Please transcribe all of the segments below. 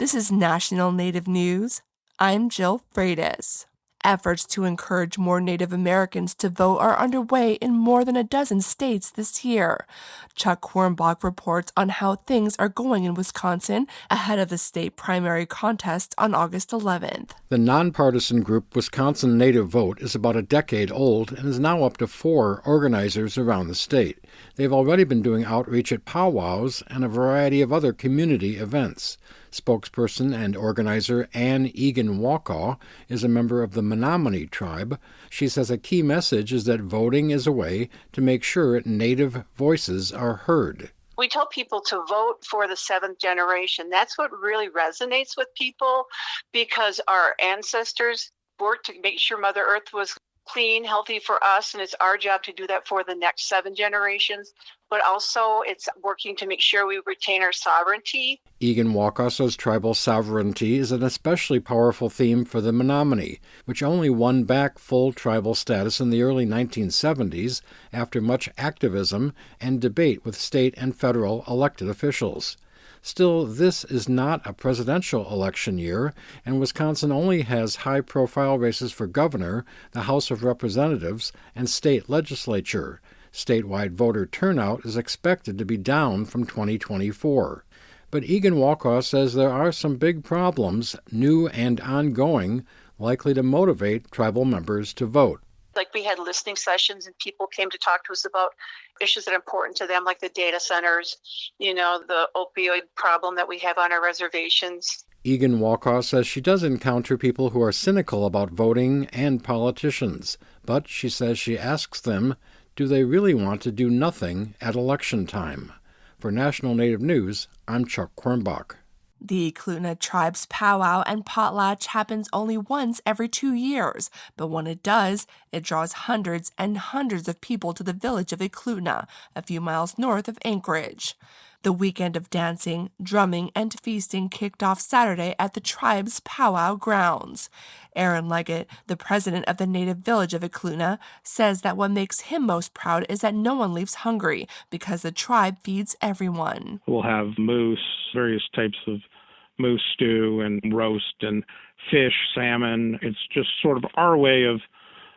This is National Native News. I'm Jill Freitas. Efforts to encourage more Native Americans to vote are underway in more than a dozen states this year. Chuck Quirmbach reports on how things are going in Wisconsin ahead of the state primary contest on August 11th. The nonpartisan group Wisconsin Native Vote is about a decade old and is now up to 4 organizers around the state. They've already been doing outreach at powwows and a variety of other community events. Spokesperson and organizer Ann Egan-Wakaw is a member of the Menominee Tribe. She says a key message is that voting is a way to make sure Native voices are heard. We tell people to vote for the 7th generation. That's what really resonates with people, because our ancestors worked to make sure Mother Earth was clean, healthy for us, and it's our job to do that for the next 7 generations. But also it's working to make sure we retain our sovereignty. Egan-Wakaw says tribal sovereignty is an especially powerful theme for the Menominee, which only won back full tribal status in the early 1970s after much activism and debate with state and federal elected officials. Still, this is not a presidential election year, and Wisconsin only has high-profile races for governor, the House of Representatives, and state legislature. Statewide voter turnout is expected to be down from 2024. But Egan-Wakaw says there are some big problems, new and ongoing, likely to motivate tribal members to vote. Like, we had listening sessions and people came to talk to us about issues that are important to them, like the data centers, the opioid problem that we have on our reservations. Egan-Wakaw says she does encounter people who are cynical about voting and politicians, but she says she asks them, do they really want to do nothing at election time? For National Native News, I'm Chuck Quirmbach. The Eklutna Tribe's Pow Wow and Potlach happens only once every 2 years, but when it does, it draws hundreds and hundreds of people to the village of Eklutna, a few miles north of Anchorage. The weekend of dancing, drumming, and feasting kicked off Saturday at the tribe's powwow grounds. Aaron Leggett, the president of the native village of Eklutna, says that what makes him most proud is that no one leaves hungry because the tribe feeds everyone. We'll have moose, various types of moose stew and roast and fish, salmon. It's just sort of our way of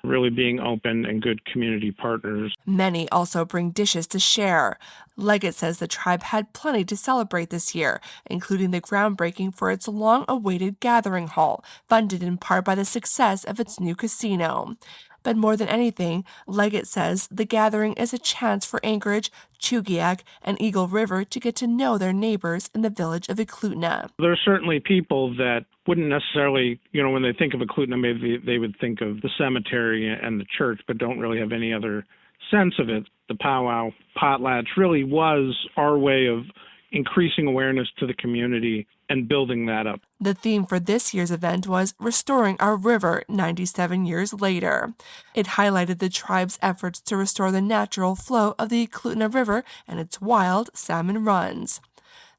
really being open and good community partners. Many also bring dishes to share. Leggett says the tribe had plenty to celebrate this year, including the groundbreaking for its long-awaited gathering hall, funded in part by the success of its new casino. But more than anything, Leggett says the gathering is a chance for Anchorage, Chugiak, and Eagle River to get to know their neighbors in the village of Eklutna. There are certainly people that wouldn't necessarily, when they think of Eklutna, maybe they would think of the cemetery and the church, but don't really have any other sense of it. The Pow Wow Potlach really was our way of increasing awareness to the community and building that up. The theme for this year's event was Restoring Our River 97 years later. It highlighted the tribe's efforts to restore the natural flow of the Eklutna River and its wild salmon runs.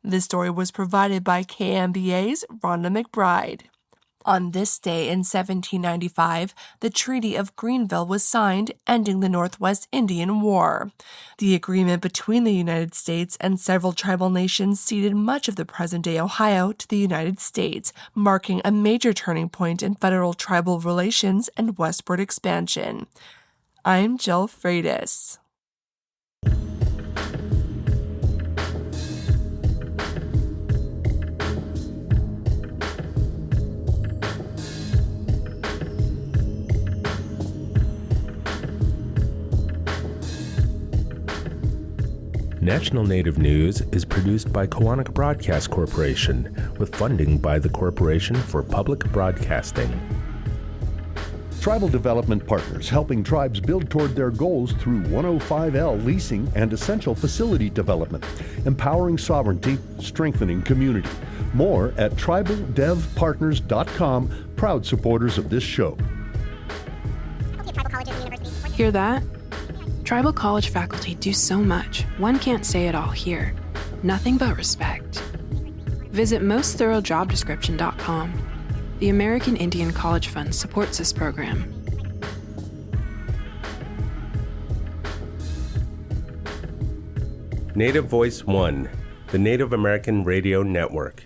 This story was provided by KMBA's Rhonda McBride. On this day in 1795, the Treaty of Greenville was signed, ending the Northwest Indian War. The agreement between the United States and several tribal nations ceded much of the present-day Ohio to the United States, marking a major turning point in federal tribal relations and westward expansion. I'm Jill Freitas. National Native News is produced by Kawanak Broadcast Corporation with funding by the Corporation for Public Broadcasting. Tribal Development Partners, helping tribes build toward their goals through 105L leasing and essential facility development, empowering sovereignty, strengthening community. More at tribaldevpartners.com, proud supporters of this show. Hear that? Tribal college faculty do so much, one can't say it all here. Nothing but respect. Visit mostthoroughdjobdescription.com. The American Indian College Fund supports this program. Native Voice One, the Native American Radio Network.